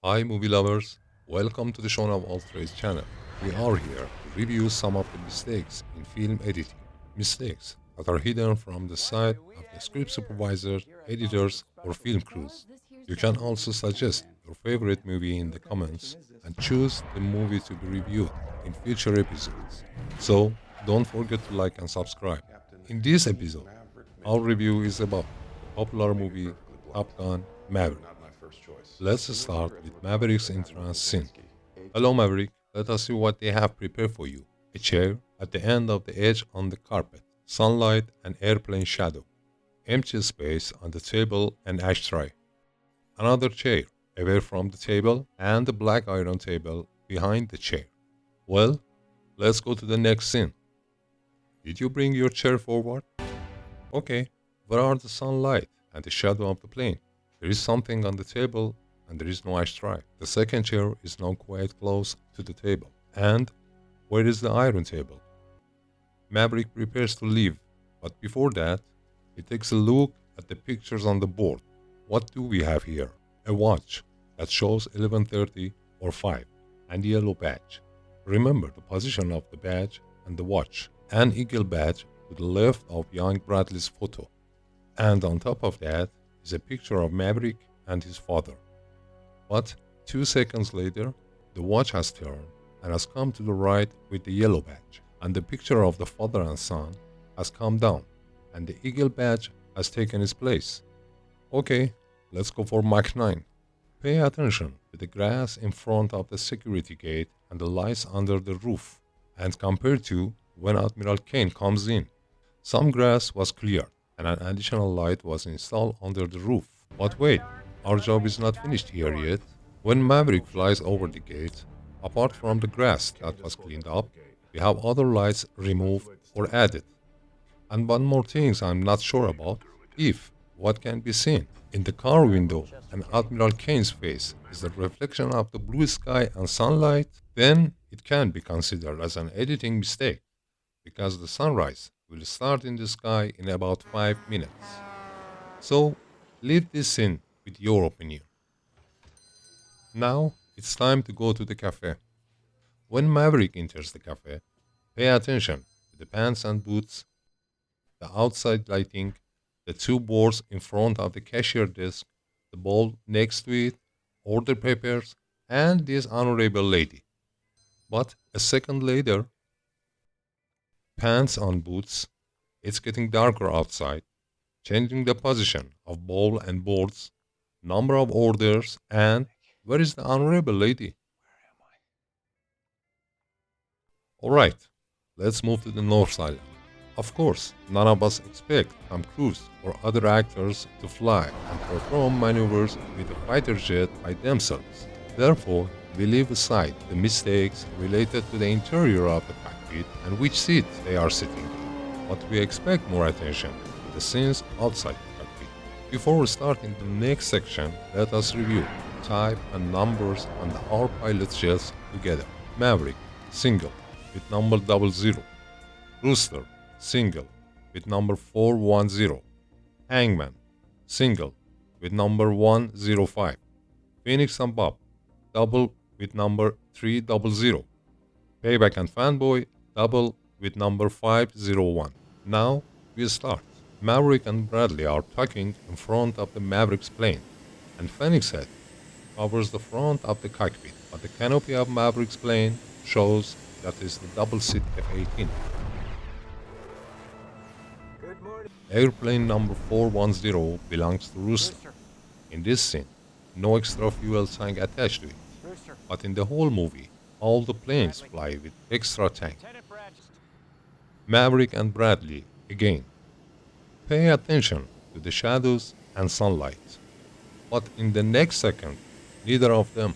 Hi movie lovers, welcome to the Shaun of All Trades channel. We are here to review some of the mistakes in film editing. Mistakes that are hidden from the side of the script supervisors, editors, or film crews. You can also suggest your favorite movie in the comments and choose the movie to be reviewed in future episodes. So don't forget to like and subscribe. In this episode, our review is about the popular movie Top Gun Maverick. Let's start with Maverick's entrance scene. Hello, Maverick. Let us see what they have prepared for you. A chair at the end of the edge on the carpet, sunlight and airplane shadow, empty space on the table and ashtray. Another chair away from the table and the black iron table behind the chair. Well, let's go to the next scene. Did you bring your chair forward? Okay, where are the sunlight and the shadow of the plane? There is something on the table and there is no ashtray. The second chair is now quite close to the table. And where is the iron table? Maverick prepares to leave, but before that, he takes a look at the pictures on the board. What do we have here? A watch that shows 11:30 or 5 and a yellow badge. Remember the position of the badge and the watch. An eagle badge to the left of young Bradley's photo. And on top of that is a picture of Maverick and his father. But 2 seconds later, the watch has turned and has come to the right with the yellow badge, and the picture of the father and son has come down, and the eagle badge has taken its place. Okay, let's go for Mach 9. Pay attention to the grass in front of the security gate and the lights under the roof, and compare to when Admiral Kane comes in. Some grass was cleared, and an additional light was installed under the roof. But wait, our job is not finished here yet. When Maverick flies over the gate, apart from the grass that was cleaned up, we have other lights removed or added. And one more thing I'm not sure about, if what can be seen in the car window and Admiral Kane's face is the reflection of the blue sky and sunlight, then it can be considered as an editing mistake, because the sunrise will start in the sky in about 5 minutes. So, leave this in with your opinion. Now, it's time to go to the cafe. When Maverick enters the cafe, pay attention to the pants and boots, the outside lighting, the 2 boards in front of the cashier desk, the bowl next to it, order papers, and this honorable lady. But a second later, pants on boots, it's getting darker outside, changing the position of bowl and boards, number of orders, and where is the honorable lady? Alright, let's move to the North Island. Of course, none of us expect Tom Cruise or other actors to fly and perform maneuvers with a fighter jet by themselves. Therefore, we leave aside the mistakes related to the interior of the cockpit and which seat they are sitting in. But we expect more attention to the scenes outside the cockpit. Before starting the next section, let us review type and numbers on our pilot jets together. Maverick, single, with number 00. Rooster, single, with number 410. Hangman, single, with number 105. Phoenix and Bob, double, with number 300. Payback and Fanboy, double, with number 501. Now, we start. Maverick and Bradley are talking in front of the Maverick's plane, and Phoenix Head covers the front of the cockpit, but the canopy of Maverick's plane shows that is the double-seat F-18. Airplane number 410 belongs to Rooster. In this scene, no extra fuel tank attached to it, but in the whole movie, all the planes fly with extra tank. Maverick and Bradley, again. Pay attention to the shadows and sunlight. But in the next second, neither of them.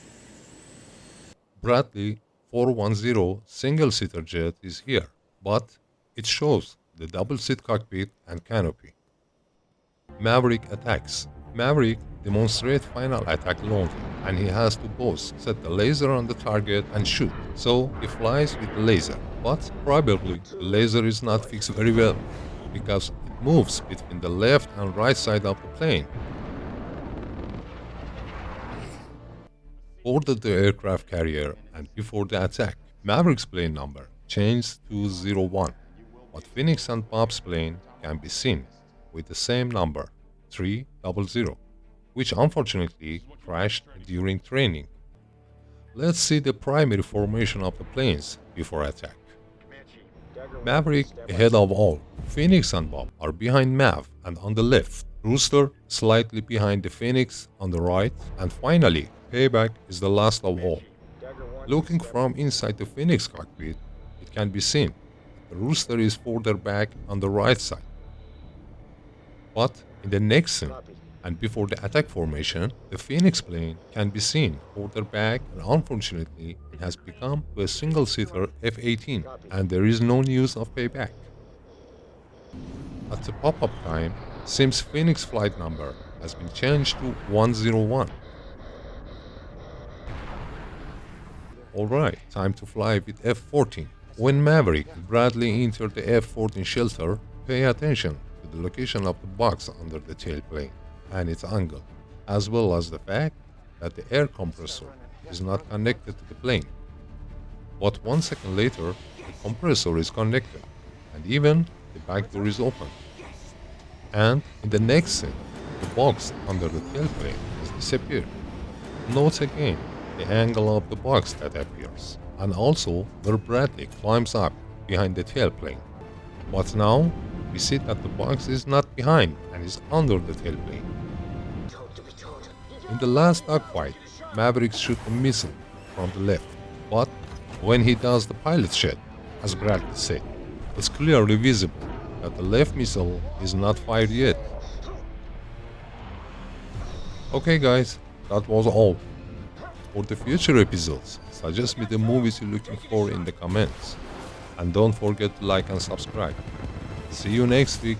Bradley 410 single-seater jet is here, but it shows the double-seat cockpit and canopy. Maverick attacks. Maverick demonstrates final attack lonely, and he has to both set the laser on the target and shoot, so he flies with the laser. But probably the laser is not fixed very well, because it moves between the left and right side of the plane. boarded the aircraft carrier and before the attack, Maverick's plane number changed to 01, but Phoenix and Bob's plane can be seen with the same number, 300, which unfortunately crashed during training. Let's see the primary formation of the planes before attack. Maverick ahead of all. Phoenix and Bob are behind Mav and on the left. Rooster slightly behind the Phoenix on the right. And finally, Payback is the last of all. Looking from inside the Phoenix cockpit, it can be seen that the Rooster is further back on the right side. But in the next scene, and before the attack formation, the Phoenix plane can be seen further back and unfortunately it has become a single-seater F-18 and there is no news of Payback. At the pop-up time, seems Phoenix flight number has been changed to 101. Alright, time to fly with F-14. When Maverick and Bradley enter the F-14 shelter, pay attention to the location of the box under the tailplane and its angle, as well as the fact that the air compressor is not connected to the plane. But 1 second later, the compressor is connected, and even the back door is open. And in the next scene, the box under the tailplane has disappeared. Note again the angle of the box that appears, and also where Bradley climbs up behind the tailplane. But now, we see that the box is not behind and is under the tailplane. In the last dogfight, Maverick shoots a missile from the left, but when he does the pilot shed, as Bradley said, it's clearly visible that the left missile is not fired yet. Okay guys, that was all. For the future episodes, suggest me the movies you're looking for in the comments. And don't forget to like and subscribe. See you next week.